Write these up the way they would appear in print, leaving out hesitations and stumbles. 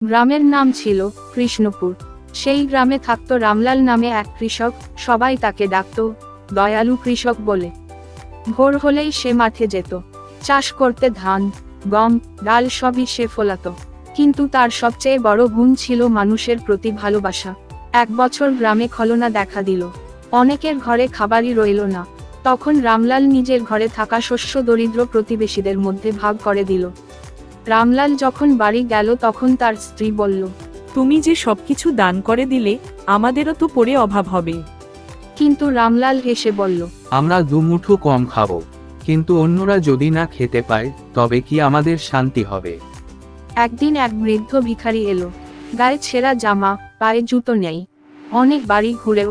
গ্রামের নাম ছিল কৃষ্ণপুর। সেই গ্রামে থাকত রামলাল নামে এক কৃষক, সবাই তাকে ডাকত দয়ালু কৃষক বলে। ভোর হলেই সে মাঠে যেত, চাষ করতে ধান, গম, ডাল সবই সে ফলাত। কিন্তু তার সবচেয়ে বড় গুণ ছিল মানুষের প্রতি ভালোবাসা। এক বছর গ্রামে খলনা দেখা দিল, অনেকের ঘরে খাবারই রইল না। তখন রামলাল নিজের ঘরে থাকা শস্য দরিদ্র প্রতিবেশীদের মধ্যে ভাগ করে দিল। রামলাল যখন বাড়ি গেল তখন তার স্ত্রী বলল, তুমি যে সবকিছু দান করে দিলে, আমাদেরও তো পরে অভাব হবে। কিন্তু রামলাল হেসে বলল, আমরা দুমুঠো কম খাবো, কিন্তু অন্যরা যদি না খেতে পায় তবে কি আমাদের শান্তি হবে? একদিন এক বৃদ্ধ ভিখারি এলো, গায়ে ছেঁড়া জামা, পায়ে জুতো নেই। অনেক বাড়ি ঘুরেও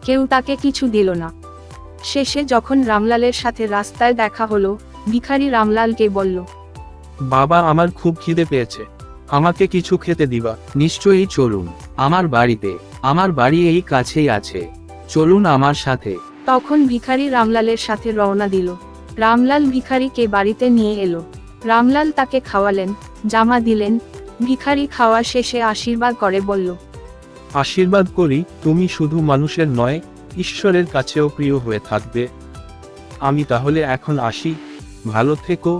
কেউ তাকে কিছু দিল না। শেষে যখন রামলালের সাথে রাস্তায় দেখা হলো, ভিখারি রামলালকে বলল, বাবা, আমার খুব খিদে পেয়েছে, আমাকে কিছু খেতে দিবা? নিশ্চয়ই, চলুন আমার বাড়িতে, আমার বাড়ি এই কাছেই আছে, চলুন আমার সাথে। তখন ভিখারি রামলালের সাথে রওনা দিল। রামলাল ভিখারিকে বাড়িতে নিয়ে এলো। রামলাল তাকে খাওয়ালেন, জামা দিলেন। ভিখারি খাওয়া শেষে আশীর্বাদ করে বলল, আশীর্বাদ করি তুমি শুধু মানুষের নয়, ঈশ্বরের কাছেও প্রিয় হয়ে থাকবে। আমি তাহলে এখন আসি, ভালো থেকো,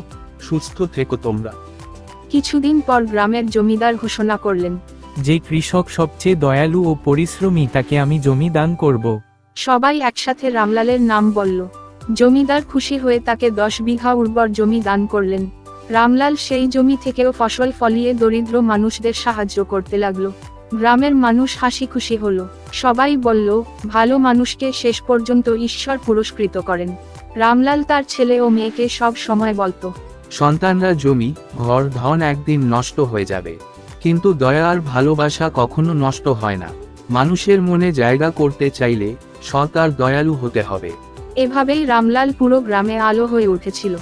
সুস্থ থেকো তোমরা। কিছুদিন পর গ্রামের জমিদার ঘোষণা করলেন, যে কৃষক সবচেয়ে দয়ালু ও পরিশ্রমী তাকে আমি জমি দান করব। সবাই একসাথে রামলালের নাম বলল। জমিদার খুশি হয়ে তাকে 10 বিঘা উর্বর জমি দান করলেন। রামলাল সেই জমি থেকেও ফসল ফলিয়ে দরিদ্র মানুষদের সাহায্য করতে লাগলো। গ্রামের মানুষ হাসি খুশি হলো। সবাই বলল, ভালো মানুষকে শেষ পর্যন্ত ঈশ্বর পুরস্কৃত করেন। রামলাল তার ছেলে ও মেয়েকে সব সময় বলতো, সন্তানরা, জমি, ঘর, ধন একদিন নষ্ট হয়ে যাবে, কিন্তু দয়া আর ভালোবাসা কখনো নষ্ট হয় না। মানুষের মনে জায়গা করতে চাইলে সৎ আর দয়ালু হতে হবে। এভাবেই রামলাল পুরো গ্রামে আলো হয়ে উঠেছিল।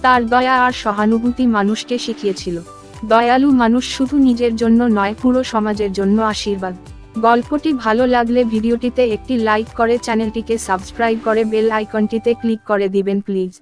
তার দয়া আর সহানুভূতি মানুষকে শিখিয়েছিল, দয়ালু মানুষ শুধু নিজের জন্য নয়, পুরো সমাজের জন্য আশীর্বাদ। গল্পটি ভালো লাগলে ভিডিওটিতে একটি লাইক করে চ্যানেলটিকে সাবস্ক্রাইব করে বেল আইকনটিতে ক্লিক করে দিবেন প্লিজ।